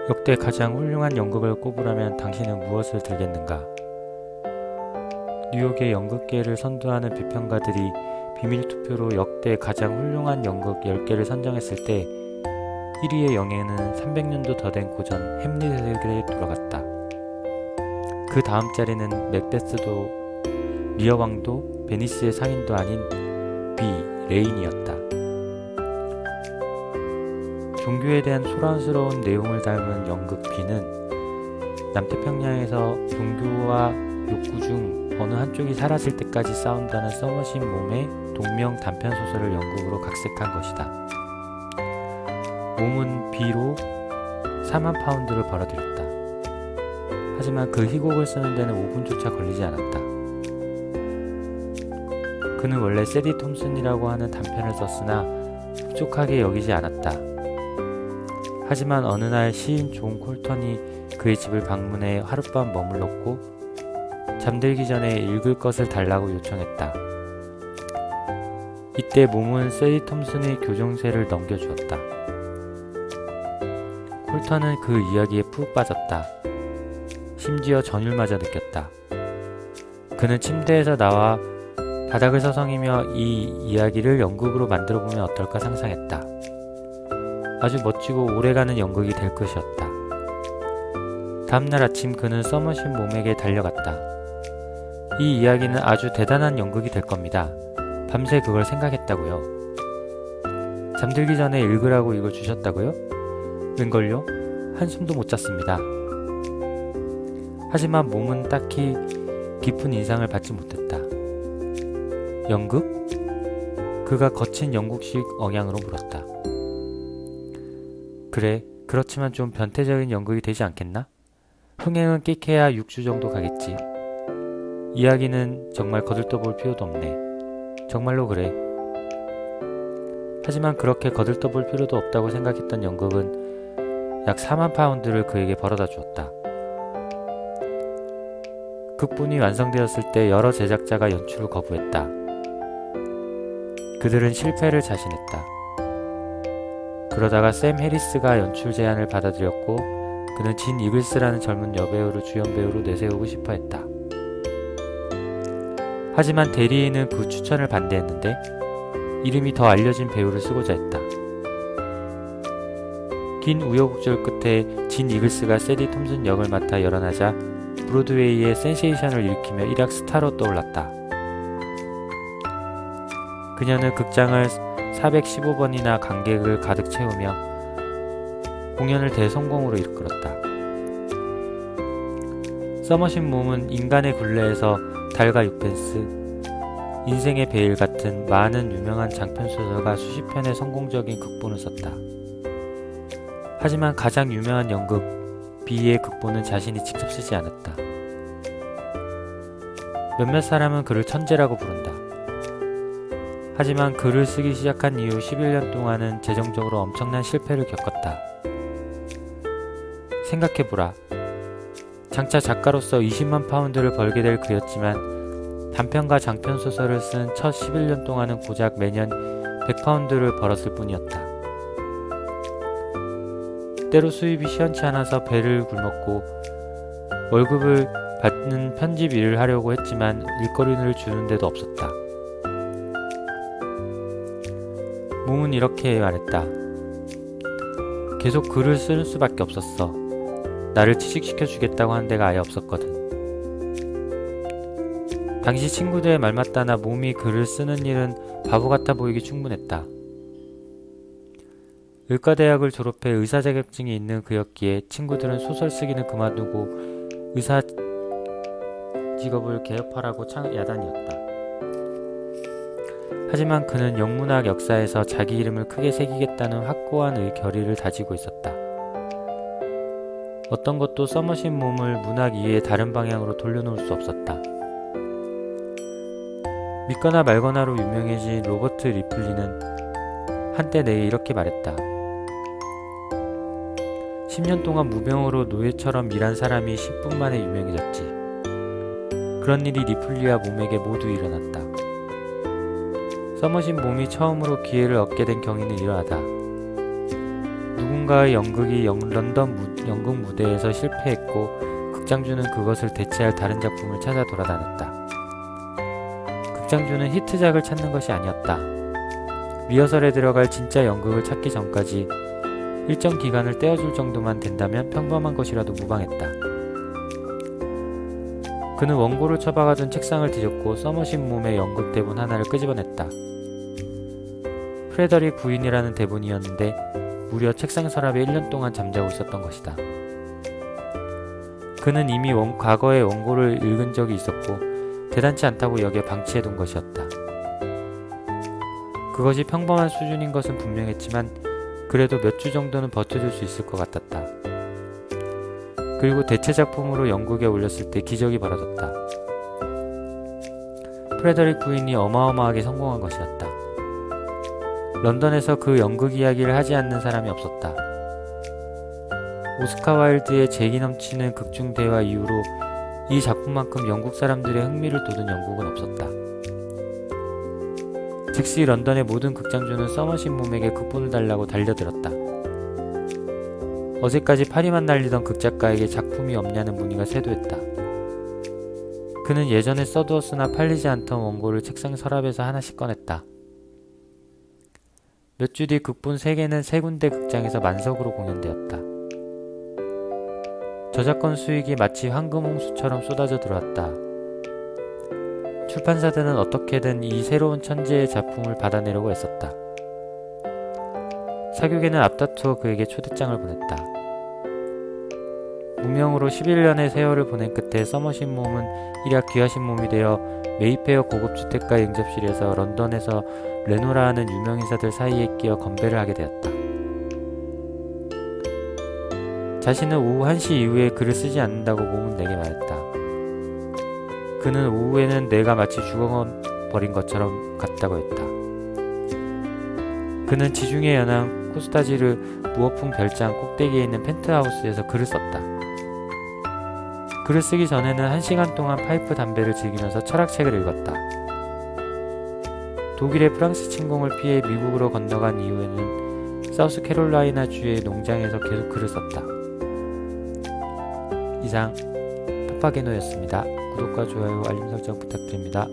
역대 가장 훌륭한 연극을 꼽으라면 당신은 무엇을 들겠는가? 뉴욕의 연극계를 선도하는 비평가들이 비밀투표로 역대 가장 훌륭한 연극 10개를 선정했을 때 1위의 영예는 300년도 더 된 고전 햄릿에게 돌아갔다. 그 다음 자리는 맥베스도 리어왕도 베니스의 상인도 아닌 비 레인이었다. 종교에 대한 소란스러운 내용을 담은 연극 비는 남태평양에서 종교와 욕구 중 어느 한쪽이 사라질 때까지 싸운다는 서머신 몸의 동명 단편소설을 연극으로 각색한 것이다. 몸은 비로 4만 파운드를 벌어들였다. 하지만 그 희곡을 쓰는 데는 5분조차 걸리지 않았다. 그는 원래 세디 톰슨이라고 하는 단편을 썼으나 흡족하게 여기지 않았다. 하지만 어느 날 시인 존 콜턴이 그의 집을 방문해 하룻밤 머물렀고 잠들기 전에 읽을 것을 달라고 요청했다. 이때 몸은 세디 톰슨의 교정세를 넘겨주었다. 콜턴은 그 이야기에 푹 빠졌다. 심지어 전율마저 느꼈다. 그는 침대에서 나와 바닥을 서성이며 이 이야기를 연극으로 만들어보면 어떨까 상상했다. 아주 멋지고 오래가는 연극이 될 것이었다. 다음날 아침 그는 서머신 몸에게 달려갔다. 이 이야기는 아주 대단한 연극이 될 겁니다. 밤새 그걸 생각했다고요. 잠들기 전에 읽으라고 이걸 주셨다고요? 웬걸요? 한숨도 못 잤습니다. 하지만 몸은 딱히 깊은 인상을 받지 못했다. 연극? 그가 거친 영국식 억양으로 물었다. 그래, 그렇지만 좀 변태적인 연극이 되지 않겠나? 흥행은 끽해야 6주 정도 가겠지. 이야기는 정말 거들떠볼 필요도 없네. 정말로 그래. 하지만 그렇게 거들떠볼 필요도 없다고 생각했던 연극은 약 4만 파운드를 그에게 벌어다 주었다. 극본이 완성되었을 때 여러 제작자가 연출을 거부했다. 그들은 실패를 자신했다. 그러다가 샘 해리스가 연출 제안을 받아들였고 그는 진 이글스라는 젊은 여배우를 주연배우로 내세우고 싶어 했다. 하지만 대리인은 그 추천을 반대했는데 이름이 더 알려진 배우를 쓰고자 했다. 긴 우여곡절 끝에 진 이글스가 세디 톰슨 역을 맡아 열어나자 브로드웨이의 센세이션을 일으키며 일약 스타로 떠올랐다. 그녀는 극장을 415번이나 관객을 가득 채우며 공연을 대성공으로 이끌었다. 서머신 몸은 인간의 굴레에서 달과 6펜스, 인생의 베일 같은 많은 유명한 장편소설과 수십 편의 성공적인 극본을 썼다. 하지만 가장 유명한 연극 비의 극본은 자신이 직접 쓰지 않았다. 몇몇 사람은 그를 천재라고 부른다. 하지만 글을 쓰기 시작한 이후 11년 동안은 재정적으로 엄청난 실패를 겪었다. 생각해보라. 장차 작가로서 20만 파운드를 벌게 될 그였지만 단편과 장편 소설을 쓴 첫 11년 동안은 고작 매년 100파운드를 벌었을 뿐이었다. 때로 수입이 시원치 않아서 배를 굶었고 월급을 받는 편집 일을 하려고 했지만 일거리를 주는 데도 없었다. 몸은 이렇게 말했다. 계속 글을 쓸 수밖에 없었어. 나를 취직시켜 주겠다고 한 데가 아예 없었거든. 당시 친구들의 말 맞다나 몸이 글을 쓰는 일은 바보 같아 보이기 충분했다. 의과대학을 졸업해 의사 자격증이 있는 그였기에 친구들은 소설 쓰기는 그만두고 의사 직업을 개업하라고 야단이었다. 하지만 그는 영문학 역사에서 자기 이름을 크게 새기겠다는 확고한 결의를 다지고 있었다. 어떤 것도 서머신 몸을 문학 이외의 다른 방향으로 돌려놓을 수 없었다. 믿거나 말거나로 유명해진 로버트 리플리는 한때 내게 이렇게 말했다. 10년 동안 무병으로 노예처럼 일한 사람이 10분 만에 유명해졌지. 그런 일이 리플리와 몸에게 모두 일어났다. 서머신 몸이 처음으로 기회를 얻게 된 경위는 이러하다. 누군가의 연극이 런던 연극 무대에서 실패했고 극장주는 그것을 대체할 다른 작품을 찾아 돌아다녔다. 극장주는 히트작을 찾는 것이 아니었다. 리허설에 들어갈 진짜 연극을 찾기 전까지 일정 기간을 떼어줄 정도만 된다면 평범한 것이라도 무방했다. 그는 원고를 처박아둔 책상을 뒤졌고 써머신 몸의 연극 대본 하나를 끄집어냈다. 프레더릭 부인이라는 대본이었는데 무려 책상 서랍에 1년 동안 잠자고 있었던 것이다. 그는 이미 과거에 원고를 읽은 적이 있었고 대단치 않다고 여겨 방치해둔 것이었다. 그것이 평범한 수준인 것은 분명했지만 그래도 몇 주 정도는 버텨줄 수 있을 것 같았다. 그리고 대체 작품으로 연극에 올렸을 때 기적이 벌어졌다. 프레더릭 부인이 어마어마하게 성공한 것이었다. 런던에서 그 연극 이야기를 하지 않는 사람이 없었다. 오스카 와일드의 재기 넘치는 극중대화 이후로 이 작품만큼 영국 사람들의 흥미를 돋은 연극은 없었다. 즉시 런던의 모든 극장주는 써머신 몸에게 극본을 달라고 달려들었다. 어제까지 파리만 날리던 극작가에게 작품이 없냐는 문의가 쇄도했다. 그는 예전에 써두었으나 팔리지 않던 원고를 책상 서랍에서 하나씩 꺼냈다. 몇 주 뒤 극본 3개는 3군데 극장에서 만석으로 공연되었다. 저작권 수익이 마치 황금 홍수처럼 쏟아져 들어왔다. 출판사들은 어떻게든 이 새로운 천재의 작품을 받아내려고 애썼다. 사교계는 앞다투어 그에게 초대장을 보냈다. 무명으로 11년의 세월을 보낸 끝에 써머신 몸은 일약 귀하신 몸이 되어 메이페어 고급주택가 응접실에서 런던에서 레노라하는 유명인사들 사이에 끼어 건배를 하게 되었다. 자신은 오후 1시 이후에 글을 쓰지 않는다고 몸은 내게 말했다. 그는 오후에는 내가 마치 죽어버린 것처럼 같다고 했다. 그는 지중해 연안 코스타지르 무어풍 별장 꼭대기에 있는 펜트하우스에서 글을 썼다. 글을 쓰기 전에는 1시간 동안 파이프 담배를 즐기면서 철학책을 읽었다. 독일의 프랑스 침공을 피해 미국으로 건너간 이후에는 사우스캐롤라이나주의 농장에서 계속 글을 썼다. 이상 파파게노였습니다. 구독과 좋아요, 알림 설정 부탁드립니다.